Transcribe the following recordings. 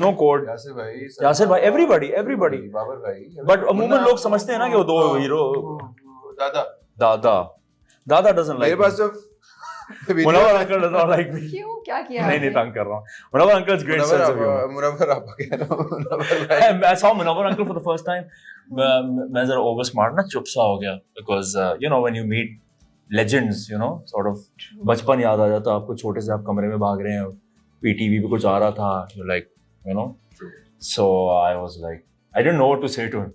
No code, Yasir भाई, everybody, Babar भाई, but अमूमन लोग समझते हैं ना कि वो दो हीरो, दादा डजंट लाइक, मेरे पास तो Munawwar uncle does not like me. क्यों, क्या किया? नहीं तंग कर रहा हूँ। Munawwar uncles great sense of humour. Munawwar आपा कह रहा हूं, मुनव्वर भाई। I saw Munawwar uncle for the first time, मैं जरा ओवर स्मार्ट ना चुप सा हो गया, because you know when you meet legends, you know, sort of बचपन याद आ जाता है आपको, छोटे से आप कमरे में भाग रहे हैं, पीटीवी पे कुछ आ रहा था, you like, you know, so I was like, I didn't know what to say to him.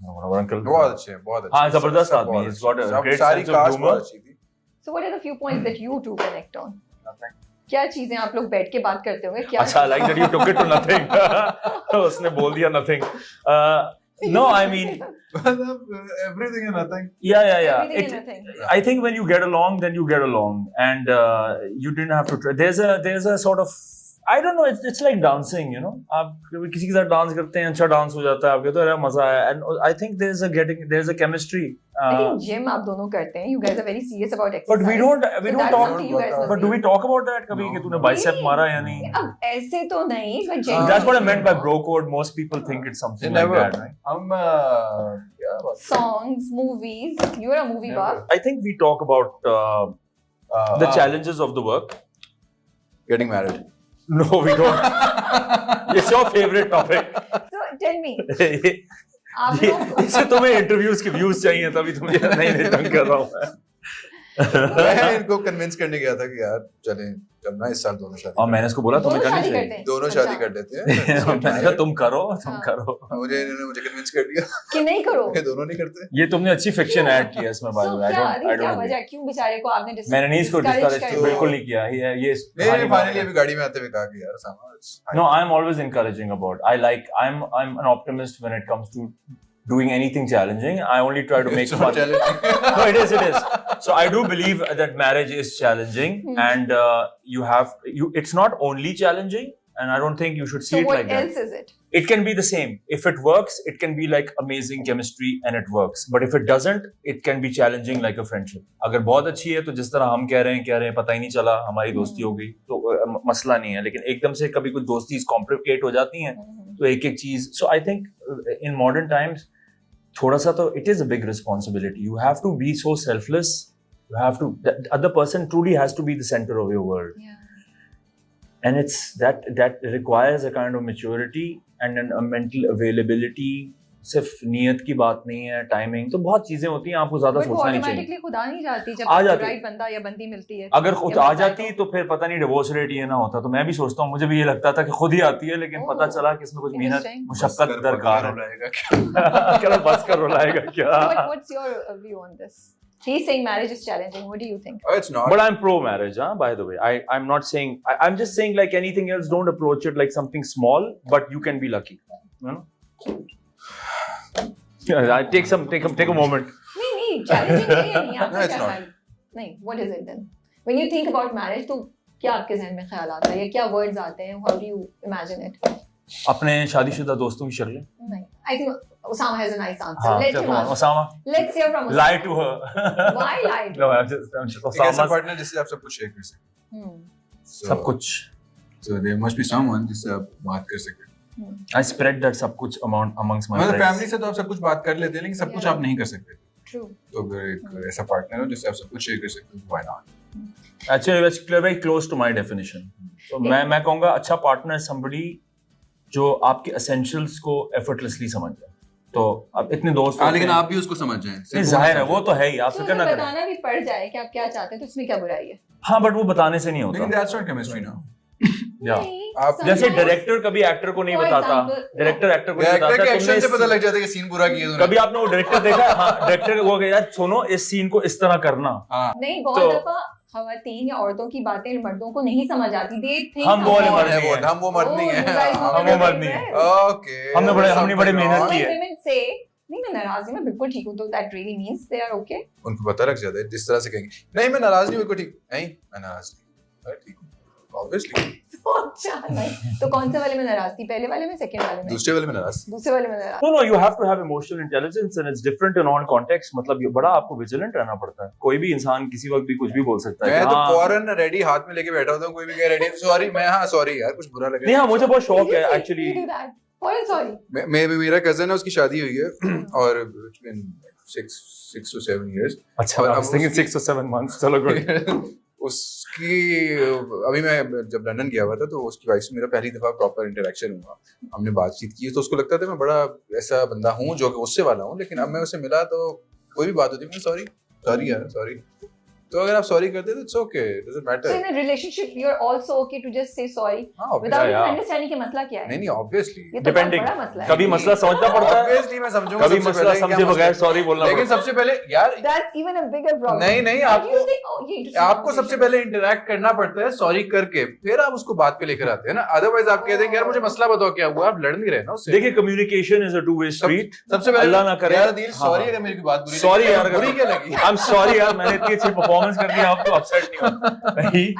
Munawwar uncle बहुत अच्छे हैं, बहुत अच्छे। हाँ, जबरदस्त आदमी, he's got a great sense of humor। So what are the few points that you two connect on? Nothing. क्या चीजें आप लोग बैठ के बात करते होंगे? क्या? अच्छा, like that you took it to nothing। उसने बोल दिया nothing। No, I mean, everything and nothing. Everything yeah. and nothing. I think when you get along, then you get along, and you didn't have to try. There's a sort of, I don't know, it's like dancing, you know. आप किसी के साथ dance करते हैं, अच्छा dance हो जाता है आपके, तो अरे मजा आया, and I think there's a chemistry। लेकिन जिम आप दोनों करते हैं, you guys are very serious about exercise। But we don't that's talk, something you guys must but do be- we talk about that कभी कि तूने bicep मारा या नहीं? अब ऐसे तो नहीं, but That's what I meant by bro code. Most people think it's something like that, right? हम क्या बात? songs, movies. You're a movie buff. I think we talk about the challenges of the work. Getting married. No, we don't. It's your favorite topic। So tell me, आप ये लोग इससे तुम्हें interviews के views चाहिए, तभी तुम नहीं तंग कर रहा हूँ मैं। मैं इनको कन्विंस करने गया था कि यार चलें करना इस साल दोनों शादी। और मैंने इसको बोला तुम्हें दोनों करनी शादी चाहिए। करते हैं? दोनों अच्छा। शादी कर लेते हैं। मैंने कहा तुम करो हाँ। इन्होंने मुझे कन्विंस कर दिया कि नहीं करो। कि दोनों नहीं करते। ये तुमने अच्छी फिक्शन ऐड की है इसमें, बाय द वे। क्या वजह, क्यों बेचारे को आपने मैंने नहीं इसको discourage डिस्करेज कर बिल्कुल नहीं किया। ये नहीं, फाइनली अभी गाड़ी में आते हुए कहा कि यार समाज। No, I'm always encouraging about. I'm an optimist when it comes to doing anything challenging. I only try to make It's fun. not challenging. No, it is. So I do believe that marriage is challenging, and it's not only challenging, and I don't think you should see So it what like that. else is it? It can be the same. If it works, it can be like amazing chemistry and it works. But if it doesn't, it can be challenging like a friendship. अगर बहुत अच्छी है तो जिस तरह हम कह रहे हैं पता ही नहीं चला, हमारी दोस्ती हो गई, तो मसला नहीं है। लेकिन एकदम से कभी कुछ दोस्ती कॉम्प्लिकेट हो जाती हैं, तो एक चीज। So I think in modern times, थोड़ा सा तो it is a big responsibility. You have to be so selfless. You have to, the other person truly has to be the center of your world. Yeah. And it's that requires a kind of maturity and a mental availability. सिर्फ नियत की बात नहीं है, timing, तो बहुत चीजें होती हैं, आपको ज्यादा But वो सोचना नहीं चाहिए। automatically खुद आ नहीं जाती जब आ जाती। राइट बंदा या बंदी मिलती है। अगर खुद या आ मिलता है जाती तो फिर पता नहीं डिवोर्स रेट ये ना होता। तो मैं भी सोचता हूँ, मुझे भी ये लगता था कि खुद ही आती है, लेकिन पता चला कि इसमें कुछ मेहनत Interesting. मुशक्कत दरकार है। है। चलो बस कर रुलाएगा क्या? But what's your view on this? He's saying marriage is challenging. What do you think? Oh, it's not. But I'm pro marriage, huh? By the way, I'm not saying. I'm just saying, like anything else, don't approach it like something small, but you can be lucky. You know. Yeah, I take a moment. नहीं challenging नहीं है, नहीं आपका No, it's क्या not. ख्याल? नहीं, what is it then? When you think about marriage, तो क्या आपके ज़हन में ख्याल आता है या क्या words आते हैं? How do you imagine it? अपने शादीशुदा दोस्तों की शक्लें। नहीं, I think Osama has a nice answer. हाँ, Let चलो, him answer. Osama, Let's hear from Osama. lie to her. Why lie? No, I'm just एक ऐसा Osama. पार्टनर जिससे आप सब कुछ शेयर कर सकें। Hmm. सब कुछ। So there must be someone जिससे आप बात कर सकें। I spread that सब कुछ amongst my मतलब friends. फैमिली से तो आप सब कुछ बात कर लेते हैं, लेकिन सब कुछ Yeah. आप नहीं कर सकते। True. तो अगर एक ऐसा पार्टनर हो जिससे आप सब कुछ शेयर कर सकते हो, why not? Actually, it's very close to my definition. So मैं कहूँगा अच्छा पार्टनर is somebody जो आपके essentials को effortlessly समझ जाए। तो अब इतने दोस्त हाँ, होते लेकिन हैं। आप भी उसको समझ जाएं। नहीं, जाहिर है वो तो है ही, आप तो फिक्र ना अगर करें। बताना भी पड़ जाए कि आप क्या चाहते हैं तो इसमें क्या बुराई है? हाँ, बट वो बताने से नहीं लेकिन होता। that's not chemistry now. या नहीं, आप जैसे sometimes- डायरेक्टर कभी एक्टर को नहीं For बताता, example, डायरेक्टर एक्टर को नहीं एक्टर बताता। के एक्शन से पता तुमने लग जाता है कि सीन पूरा किया तूने। कभी आपने वो डायरेक्टर देखा? हाँ, डायरेक्टर वो गया, यार सुनो इस सीन को इस तरह करना। हाँ, नहीं, बहुत तो- दफा खवातीन या औरतों की बातें मर्दों को नहीं समझ आती। They think हम वो वाले something- मर्द नहीं हैं। हम वो मर्द नहीं Oh, हैं। you guys know हम what वो मर्द I नहीं mean, हैं। right? Okay. हमने बड़े मेहनत की When है। women say, नहीं मैं नाराज नहीं, मैं बिल्कुल ठीक हूँ, तो that really means they are okay. उनको पता लग जाता है जिस तरह से कहेंगे नहीं मैं नाराज नहीं, बिल्कुल ठीक नहीं, मैं नाराज नहीं, मैं ठीक हूँ, obviously अच्छा nice. तो कौन से वाले में नाराज थी, पहले वाले में, सेकंड वाले में? दूसरे वाले में नाराज। दूसरे वाले में नाराज। No, you have to have emotional intelligence and it's different in all contexts. मतलब ये बड़ा आपको vigilant रहना पड़ता है। कोई भी इंसान किसी वक्त भी कुछ भी बोल सकता है। मैं तो फौरन रेडी हाथ में लेके बैठा होता हूँ, कोई भी कहे रेडी सॉरी, मैं हाँ सॉरी यार कुछ बुरा लगा। नहीं हाँ, मुझे बहुत शौक है एक्चुअली। मेरा कजन है, उसकी शादी हुई है और 6 to 7 years। अच्छा, I was thinking 6 to 7 months। चलो गुड। उसकी अभी मैं जब लंदन गया हुआ था तो उसकी वाइफ से मेरा पहली दफा प्रॉपर इंटरेक्शन हुआ, हमने बातचीत की, तो उसको लगता था मैं बड़ा ऐसा बंदा हूँ जो उससे वाला हूँ, लेकिन अब मैं उससे मिला तो कोई भी बात होती है सॉरी सॉरी यार सॉरी। तो अगर आप सॉरी करते तो it's okay, doesn't matter. So in a relationship you are also okay to just say sorry without even understanding कि मसला क्या है। नहीं ऑब्वियसली ये तो डिपेंडिंग, बड़ा मसला है। कभी मसला समझना पड़ता है, ऑब्वियसली मैं समझूंगा, कभी मसला समझे बगैर सॉरी बोलना लेकिन पड़ता है। सबसे पहले यार That's even a bigger problem। नहीं आपको सबसे पहले इंटरेक्ट करना पड़ता है सॉरी करके, फिर आप उसको बात पे लेकर आते हैं ना। अदरवाइज आप कहते हैं यार मुझे मसला बताओ क्या हुआ, आप लड़ नहीं रहे ना उससे। देखिए communication is a two way street. सबसे पहले अल्लाह ना करे यार दिल सॉरी अगर मेरी बात बुरी सॉरी यार बुरी क्या लगी, आई एम सॉरी यार, मैंने इतनी अच्छी परफॉर्मेंस कर दी, आप तो अपसेट नहीं हो।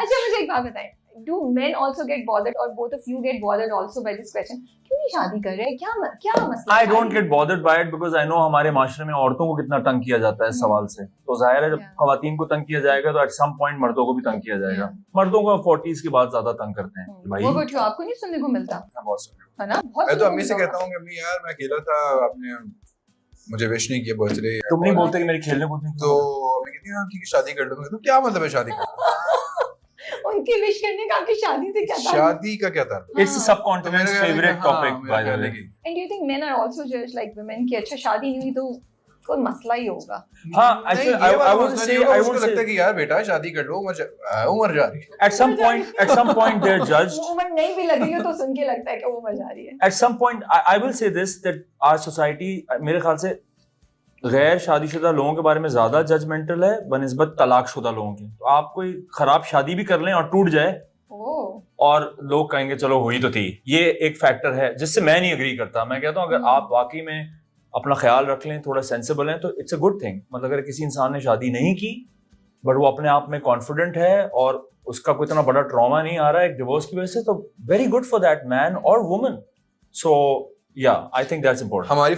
अच्छा मुझे एक बात बताएं, do men also get bothered or both of you get bothered also by this question? क्यों नहीं शादी कर रहे हैं, क्या मसला है? I don't get bothered by it because I know हमारे माशरे में औरतों को कितना तंग किया जाता है इस सवाल से। तो जाहिर है जब खवातीन को तंग किया जाएगा तो at some point मर्दों को भी तंग किया जाएगा। मर्दों को 40s के बाद ज्यादा तंग करते हैं भाई। वो कुछ आपको नहीं सुनने को मिलता है ना? मैं तो अम्मी से कहता हूँ कि अम्मी यार मैं अकेला था, आपने मुझे विश नहीं किया बर्थडे, तुम नहीं बोलते कि मेरे खेलने कूदने तो अम्मी कहती है ठीक है शादी कर लो। क्या मतलब है शादी करना? उनकी विश करने का आपकी शादी से क्या था? शादी का क्या था? It's a subcontinent's favorite topic by the way। And do you think men are also judged like women कि अच्छा शादी नहीं हुई तो कोई मसला ही होगा? हाँ, actually I would say लगता है कि यार बेटा शादी कर लो, उम्र जा रही है। At some point they're judged। उम्र नहीं भी लगी हो तो सुन के लगता है कि उम्र जा रही है। At some point I will say this that our society मेरे ख्याल से गैर शादीशुदा लोगों के बारे में ज्यादा जजमेंटल है बनिस्बत तलाकशुदा लोगों के। तो आप कोई खराब शादी भी कर लें और टूट जाए और लोग कहेंगे चलो हुई तो थी, ये एक फैक्टर है जिससे मैं नहीं एग्री करता। मैं कहता हूँ अगर आप वाकई में अपना ख्याल रख लें, थोड़ा सेंसिबल हैं, तो इट्स अ गुड थिंग। मतलब अगर किसी इंसान ने शादी नहीं की बट वो अपने आप में कॉन्फिडेंट है और उसका कोई इतना बड़ा ट्रॉमा नहीं आ रहा है एक डिवोर्स की वजह से, तो very good for that man और woman. So Yeah, I think that's important। हमारी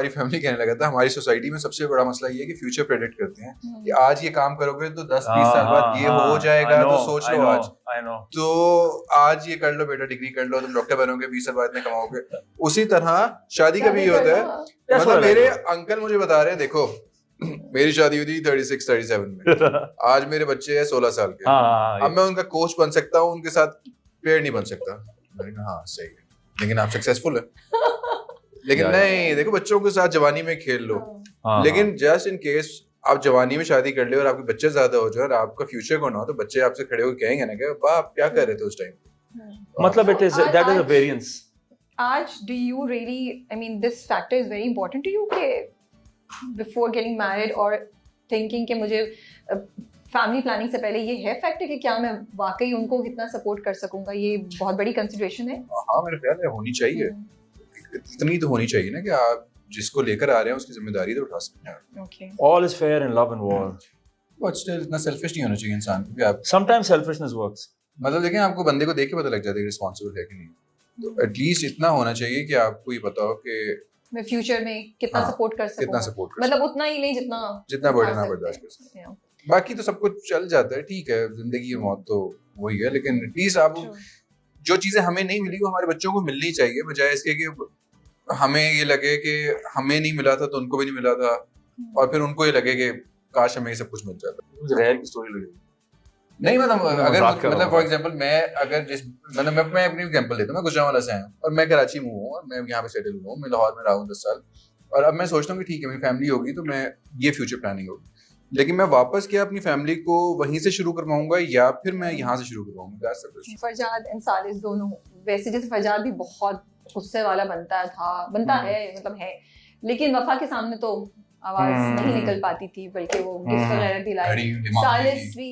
फैमिली कहने लगा था हमारी सोसाइटी में सबसे बड़ा मसला ये है कि फ्यूचर प्रेडिक्ट करते हैं कि आज ये काम करोगे तो 10-20 साल बाद ये हो जाएगा, तो सोच लो आज। तो आज ये कर लो बेटा, डिग्री कर लो, तुम डॉक्टर बनोगे, 20 साल बाद में कमाओगे। उसी तरह शादी का भी ये होता है। मतलब मेरे अंकल मुझे बता रहे हैं देखो मेरी शादी हुई थी 36-37 में, आज मेरे बच्चे हैं 16 साल के, अब मैं उनका कोच बन सकता हूँ, उनके साथ प्लेयर नहीं बन सकता। मैंने कहा हाँ सही है, लेकिन आप सक्सेसफुल है। लेकिन नहीं, देखो बच्चों के साथ जवानी में खेल लो, लेकिन जस्ट इन केस आप जवानी में शादी कर ले और आपके बच्चे ज्यादा हो जाए और आपका फ्यूचर को ना हो, तो बच्चे आपसे खड़े होकर कहेंगे ना कि वाह आप क्या कर रहे थे उस टाइम। मतलब it is that is a variance. आज do you really, I mean this factor is very important to you कि before getting married or thinking कि मुझे फैमिली प्लानिंग से पहले ये है फैक्टर कि क्या मैं वाकई उनको कितना सपोर्ट कर सकूंगा, ये बहुत बड़ी कंसिडरेशन है। हाँ मेरे ख्याल है होनी चाहिए, इतनी तो होनी चाहिए ना कि आप जिसको लेकर आ रहे हैं उसकी जिम्मेदारी तो उठा सकते हैं। Okay, all is fair in love and war, but still इतना सेल्फिश नहीं होना चाहिए इंसान को कि आप समटाइम्स सेल्फिशनेस वर्क्स। मतलब देखिए आपको बंदे को देख के पता लग जाता है कि रिस्पांसिबल है कि नहीं, तो एटलीस्ट इतना होना चाहिए कि आपको ये पता हो कि मैं फ्यूचर में कितना सपोर्ट कर सकूं, कितना सपोर्ट कर मतलब उतना ही नहीं जितना बर्डन आप बर्दाश्त कर सकते हैं। बाकी तो सब कुछ चल जाता है, ठीक है, जिंदगी और मौत तो वही है, लेकिन एटलीस्ट आप जो चीजें हमें नहीं मिली वो हमारे बच्चों को मिलनी चाहिए, बजाय इसके कि हमें ये लगे कि हमें नहीं मिला था तो उनको भी नहीं मिला था और फिर उनको ये लगे कि काश हमें सब कुछ मिल जाता। मुझे गैर की स्टोरी लगी नहीं, मतलब अगर मतलब फॉर एग्जांपल मैं अगर जिस मतलब मैं अपनी एग्जांपल लेता हूँ, मैं गुजरांवाला से आया हूँ और मैं कराची में हूँ और मैं यहाँ पे सेटल हुआ हूँ, मैं लाहौर में रहा हूँ 10 साल, और अब मैं सोचता हूँ कि ठीक है मेरी फैमिली होगी तो मैं ये फ्यूचर प्लानिंग होगी, लेकिन मैं वापस क्या अपनी फैमिली को वहीं से शुरू करवाऊंगा या फिर मैं यहाँ से शुरू करवाऊंगा। फरजाद एंड सालिस दोनों, वैसे जैसे फरजाद भी बहुत गुस्से वाला बनता है, मतलब है, लेकिन वफा के सामने तो आवाज नहीं निकल पाती थी, बल्कि वो गिफ्ट वगैरह दिलाई। सालिस भी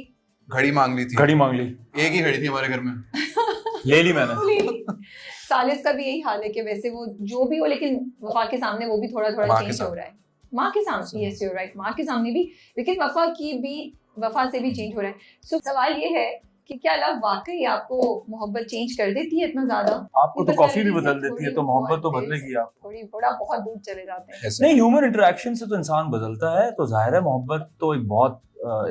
घड़ी मांग ली, एक ही घड़ी थी हमारे घर में ले ली मैंने। सालिस का भी यही हाल है कि वैसे वो जो भी हो, लेकिन वफा के सामने वो भी थोड़ा चेंज हो रहा है। माँ के सामने, यस यू आर राइट, माँ के सामने भी, लेकिन वफा से भी चेंज हो रहा है। सो सवाल ये है कि क्या लगा वाकई आपको मोहब्बत चेंज कर देती है इतना ज्यादा? आपको तो कॉफी भी बदल देती है, तो मोहब्बत तो बदलेगी आप। थोड़ी बड़ा बहुत दूर चले जाते हैं। नहीं, ह्यूमन इंटरेक्शन से तो इंसान बदलता है, तो जाहिर है मोहब्बत तो एक बहुत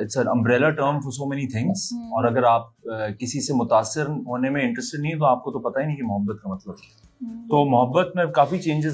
it's an umbrella term for so many things. और अगर आप किसी से मुतासिर होने में इंटरेस्टेड नहीं है तो आपको तो पता ही नहीं कि मोहब्बत का मतलब। तो मोहब्बत में काफी चेंजेस